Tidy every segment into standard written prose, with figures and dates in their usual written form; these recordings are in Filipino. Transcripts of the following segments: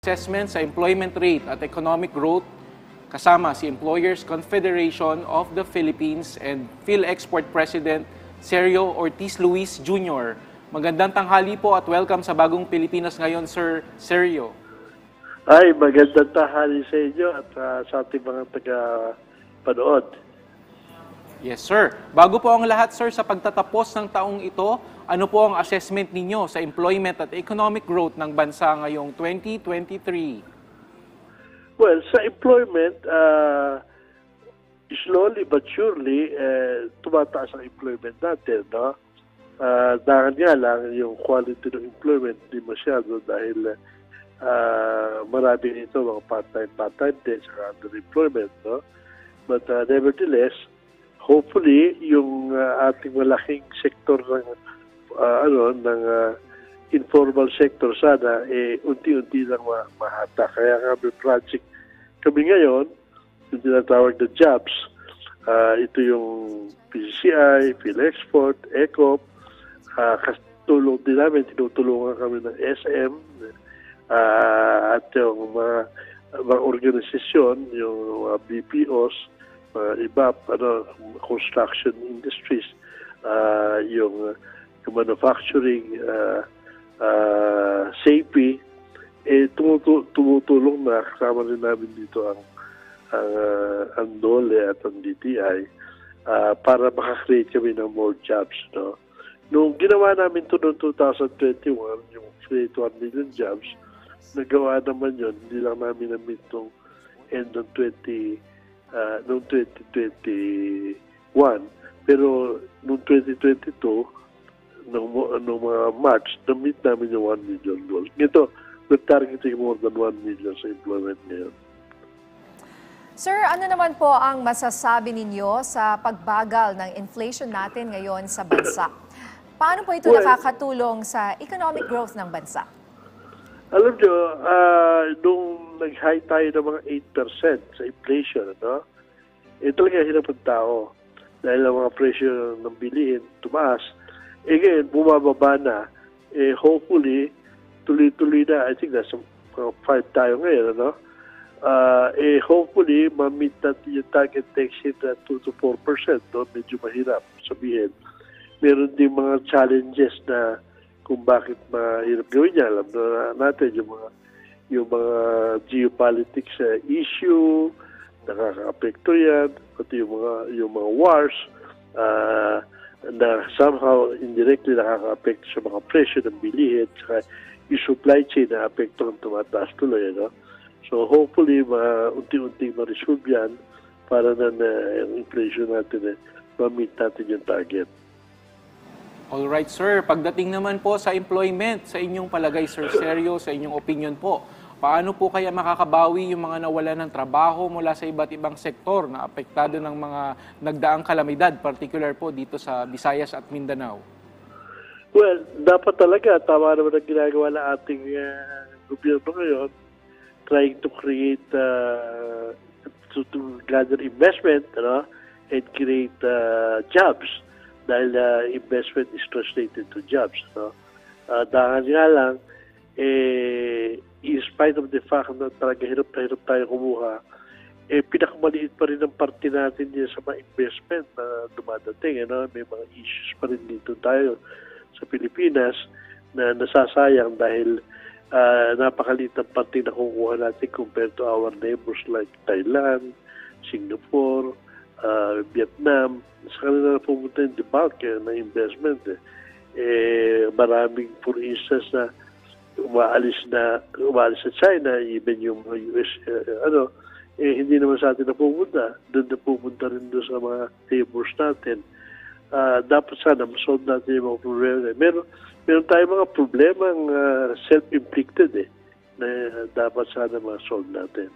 assessment sa employment rate at economic growth kasama si Employers Confederation of the Philippines and PhilExport President Sergio Ortiz Luis Jr. Magandang tanghali po at welcome sa Bagong Pilipinas ngayon, Sir Sergio. Ay, magandang tanghali sa inyo at sa ating mga taga-panood. Yes, sir. Bago po ang lahat, sir, sa pagtatapos ng taong ito, ano po ang assessment ninyo sa employment at economic growth ng bansa ngayong 2023? Well, sa employment, slowly but surely, tumataas ang employment natin, no? Dahil nga lang, yung quality ng employment di masyado dahil marami nito mga part-time din, saka underemployment, no? But nevertheless, hopefully, yung ating malaking sektor ng informal sector sana, unti-unti lang mahata. Kaya nga may project kami ngayon, yung tinatawag na jobs. Ito yung PCCI, PhilExport, ECOP, tulong din namin, tinutulungan kami ng SM, at yung mga organisasyon, yung BPOs, iba, construction industries, yung manufacturing, safety, tumutulong na kasama rin namin dito ang DOLE at ang DTI para makakreate kami ng more jobs. No? Nung ginawa namin ito noong 2021, yung create 1 million jobs, nagawa naman yun, hindi lang namin na-meet nung end ng 2021. Pero noong 2022, noong mga March, na-meet namin yung 1 million goal. Ito, nag-targeting more than 1 million sa employment ngayon. Sir, ano naman po ang masasabi ninyo sa pagbagal ng inflation natin ngayon sa bansa? Paano po ito nakakatulong sa economic growth ng bansa? Alam nyo, nung nag-high tayo ng mga 8% sa inflation, talaga hirap ang tao. Dahil ang mga presyo ng bilihin tumaas, ngayon, bumababa na. Hopefully, tuloy-tuloy na. I think nasa 5 tayo ngayon, hopefully, ma-meet natin yung target next year na 2 to 4%. Medyo mahirap sabihin. Meron din mga challenges na kung bakit mahirap gawin niya. Alam na natin yung mga geopolitics issue, nakaka-apekto yan, pati yung mga wars, na somehow indirectly nakaka-apekto sa mga presyo ng bilihin, saka yung supply chain na apekto ng tumataas tuloy. So hopefully, unti-unti ma-resolve yan para na yung inflation natin, ma-meet natin yung target. Alright, sir. Pagdating naman po sa employment, sa inyong palagay, Sir Sergio, sa inyong opinion po, paano po kaya makakabawi yung mga nawalan ng trabaho mula sa iba't ibang sektor na apektado ng mga nagdaang kalamidad, particular po dito sa Visayas at Mindanao? Well, dapat talaga, tama naman ang ginagawa ng ating gobyerno ngayon, trying to create, to gather investment, and create jobs. Dahil investment is translated to jobs. Dahil nga lang, in spite of the fact na talaga hirap tayo kumuha, pinakamaliit pa rin ang parte natin din sa mga investment na dumadating. May mga issues pa rin dito tayo sa Pilipinas na nasasayang dahil napakaliit ang parte na kukuha natin compared to our neighbors like Thailand, Singapore, Vietnam. Sa kanila na pumunta yung bulk na investment. Maraming, for instance, na umaalis sa China, even yung mga US, hindi naman sa atin na pumunta. Doon na pumunta rin doon sa mga neighbors natin. Dapat sana masolve natin yung mga problema. Meron tayong mga problemang self-inflicted na dapat sana masolve natin.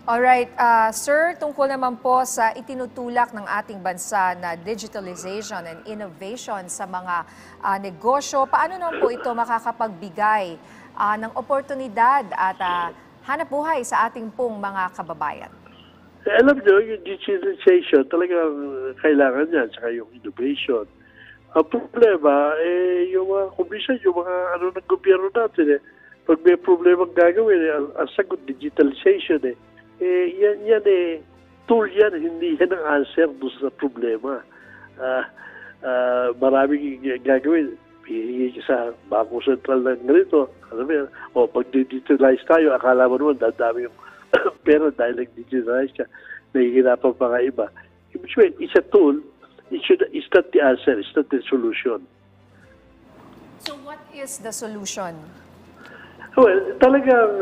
Alright, sir, tungkol naman po sa itinutulak ng ating bansa na digitalization and innovation sa mga negosyo, paano naman po ito makakapagbigay ng oportunidad at hanap buhay sa ating pong mga kababayan? Alam nyo, yung digitalization talagang kailangan yan, saka yung innovation. Ang problema, yung mga ng gobyerno natin, pag may problema gagawin, ang sagot, digitalization eh. Yan tool yan, hindi yan ang answer doon sa problema. Maraming gagawin. Hihingi ka sa Bangko Sentral ng ganito. Alam mo yan, pag digitalize tayo, akala mo naman, dadami yung pero dahil nag-digitalize ka, nahihirapan pa nga iba. Ibig sabihin, it's a tool, it's not the answer, it's not the solution. So what is the solution? Well, talagang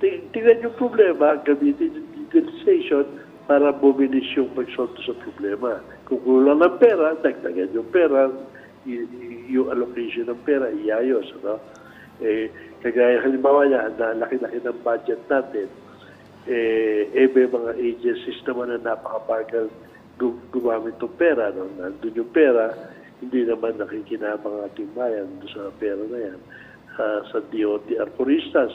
tingnan yung problema, gamitin yung digitalization para bumilis yung pagsolto sa problema. Kung kulang ng pera, dagdagan yung pera, yung allocation ng pera, iayos. Ano? Kagaya halimbawa niya, laki-laki ng budget natin, may mga agencies naman na napakabagal gumamit ng pera. No? Nandun yung pera, hindi naman nakikinabang ang ating bayan sa pera na yan. Sa DOTR, for instance,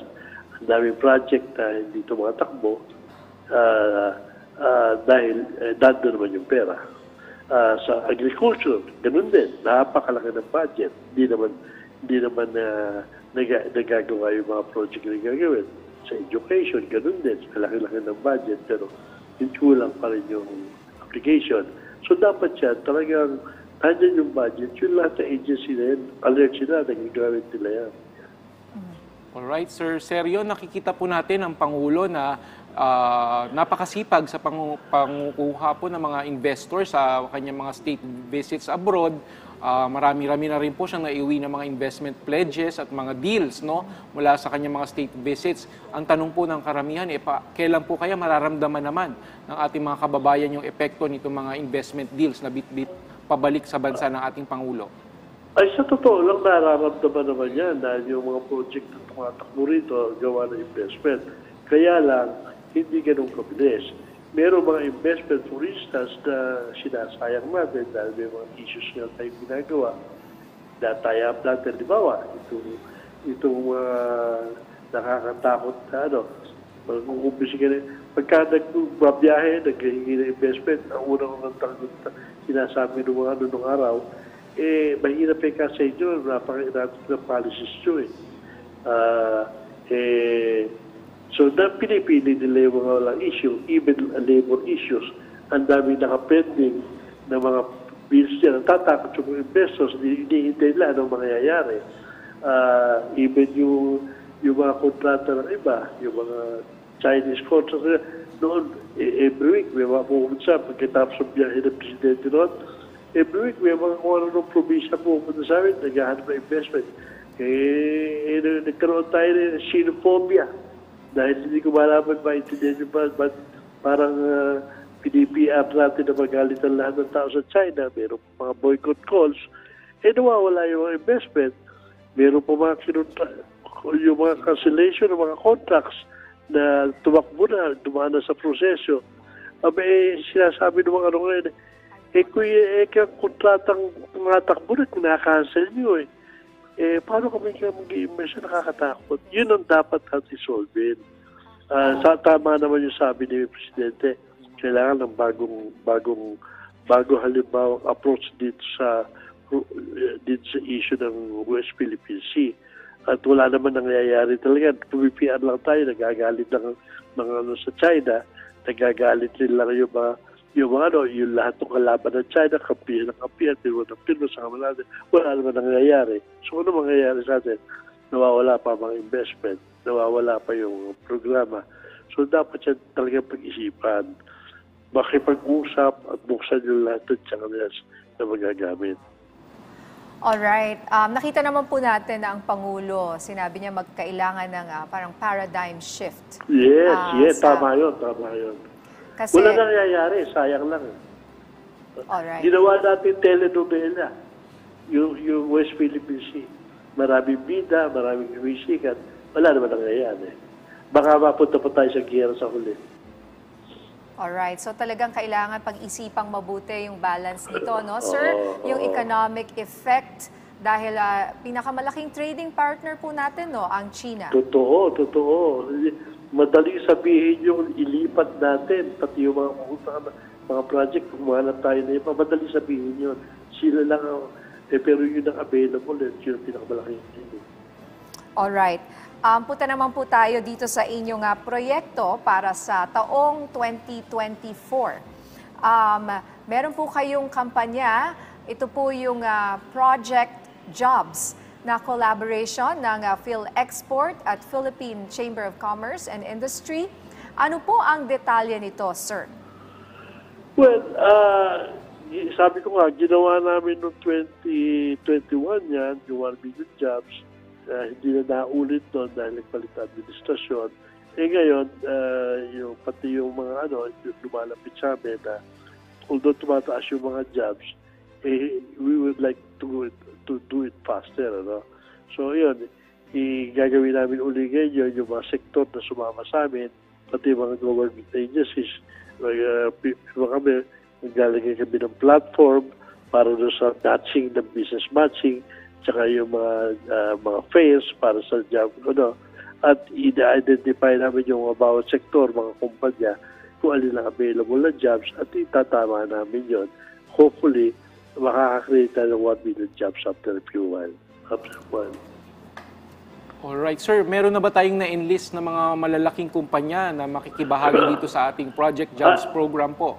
ang daming project na hindi tumatakbo dahil nandun naman yung pera. Sa agriculture, ganun din. Napakalaki ng budget. Hindi naman nagagawa yung mga project na gagawin. Sa education, ganun din. Kalaki-laki ng budget, pero hindi kulang pa rin yung application. So dapat siya talagang andyan yung budget. Yung lahat ng agency na yan, alert sila, nagagawin nila yan. Alright, Sir Sergio, nakikita po natin ang Pangulo na napakasipag sa pangukuha po ng mga investors sa kanyang mga state visits abroad. Marami-rami na rin po siyang naiuwi ng mga investment pledges at mga deals, no, mula sa kanyang mga state visits. Ang tanong po ng karamihan, kailan po kaya mararamdaman naman ng ating mga kababayan yung epekto nitong mga investment deals na bit-bit pabalik sa bansa ng ating Pangulo? Ay, sa totoo lang, nararamdaman naman yan dahil yung mga project na tumatakbo rito, gawa ng investment. Kaya lang, hindi ganun kabilis. Meron mga investment, for instance, na sinasayang natin dahil may mga issues nga tayong ginagawa. Natayap natin, di ba? Itong nakakatakot na pag-umbisi ka rin. Pagka nagbabiyahe, naghihingi ng investment, ang unang sinasabi ng mga nung araw, mahirap ka sa inyo, napakiratot ng policies nyo So, pinipili nila yung mga walang issue, even labor issues. Ang dami nakapending ng mga bills dyan. Ang tatakot yung investors, hinihintay nila anong mangyayari. Even yung mga kontrata ng iba, yung mga Chinese contracts, noon, every week, may mga pumunta pagkatapos ng biyahe ng presidente noon, every week, may mga kung ano ng probinsya pumunta sa amin, naghahanap ng investment. Nagkaroon tayo ng xenophobia. Dahil hindi ko malaman maintindihan yung ba't parang PDPR natin na magalitan lahat ng tao sa China. Meron mga boycott calls. Nawawala yung mga investment. Meron pa yung mga cancellation ng mga contracts na tumakbo na, dumaan na sa proseso. Sinasabi ng mga ngayon, kung kontratang tumatakbo na, kinakancel nyo paano kami mag-i-immerse na nakakatakot? Yun ang dapat natin solve. Tama naman yung sabi ni Presidente, kailangan ng bagong halimbawa approach dito sa issue ng West Philippine Sea. At wala naman nangyayari talaga. Pumipian lang tayo, nagagalit lang mga sa China, nagagalit rin lang yung lahat ng kalaban ng China, kampihan ng kampihan, pirma sa kamalada, wala naman nangyayari. So ano mangyayari sa atin? Nawawala pa mga investment, nawawala pa yung programa. So dapat siya talagang pag-isipan, makipag-usap at buksan yung lahat ng channels na magagamit. Alright. Nakita naman po natin na ang Pangulo, sinabi niya magkailangan ng parang paradigm shift. Yes, tama yun. Kasi, wala nangyayari, sayang lang. alright. Ginawa natin telenovela, yung West Philippine Sea. Maraming bida, maraming kumisikat, wala naman nangyayari. Baka mapunta pa tayo sa giyera sa huli. Alright. So talagang kailangan pag-isipang mabuti yung balance nito, no? Sir, yung economic effect dahil pinakamalaking trading partner po natin, no, ang China. Totoo. Madaling sabihin yung ilipat natin, pati yung mga project, kumahanap tayo na iba, madaling sabihin yun. Sila lang, pero yun ang available, yun ang pinakamalaking. Alright. Punta naman po tayo dito sa inyong proyekto para sa taong 2024. Meron po kayong kampanya, ito po yung Project Jobs na collaboration ng PhilExport at Philippine Chamber of Commerce and Industry. Ano po ang detalye nito, sir? Well, sabi ko nga, ginawa namin noong 2021 yan, yung 1 million jobs. Hindi na naulit doon dahil nagpalit ang administrasyon. Ngayon, pati yung mga yung lumalapit sa amin na although tumataas yung mga jobs, we would like to do it faster. So yun, gagawin namin uli ngayon yung mga sektor na sumama sa amin, pati mga government agencies. Kami, naglalagay kami ng platform para doon sa matching, ng business matching, tsaka yung mga fairs para sa job, at i-identify namin yung mga bawat sektor, mga kumpanya, kung alin ang available na jobs, at itatama namin yon. Hopefully, makaka-create ng 1 million jobs after a while. Alright, sir. Meron na ba tayong na-enlist na mga malalaking kumpanya na makikibahagi dito sa ating Project Jobs program po?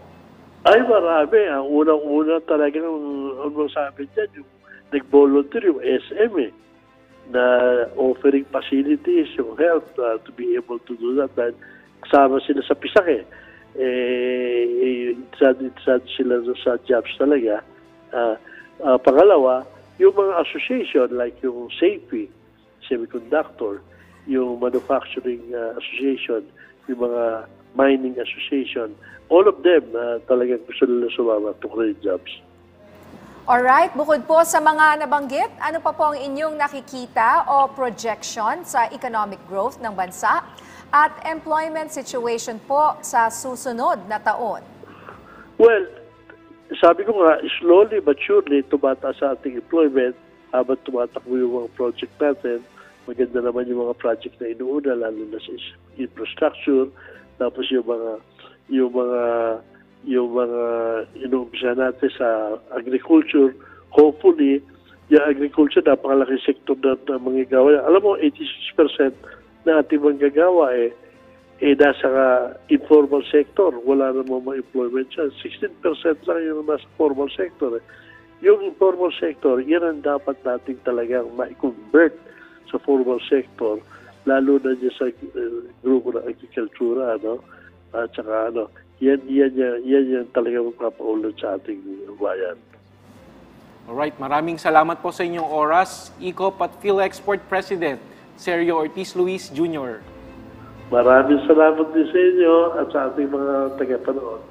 Ay, marami. Ang unang-una talagang sabi dyan, yung nag-volunteer yung SM na offering facilities, yung help to be able to do that. Dahil kasama sila sa PISAC sad sila sa jobs talaga. Pangalawa, yung mga association like yung SAFE, Semiconductor, yung Manufacturing Association, yung mga Mining Association, all of them talagang gusto nila sumama to create jobs. Alright, bukod po sa mga nabanggit, ano pa po ang inyong nakikita o projection sa economic growth ng bansa at employment situation po sa susunod na taon? Well, sabi ko nga, slowly but surely tumataas sa ating employment habang tumatakbo yung mga project natin. Maganda naman yung mga project na inuuna, lalo na sa infrastructure, tapos yung mga inuumpisa natin sa agriculture. Hopefully, yung agriculture, napakalaking sektor na manggagawa. Alam mo, 86% na ating manggagawa nasa informal sector. Wala namang mga employment siya. 16% lang yung nasa formal sector. Yung informal sector, yan ang dapat natin talagang ma-convert sa formal sector, lalo na dyan sa grupo ng agricultura, at saka yan talagang magpapaulad sa ating bayan. Alright, maraming salamat po sa inyong oras. ECOP at PhilExport President, Sergio Ortiz Luis Jr. Maraming salamat din sa inyo at sa ating mga tagapanood.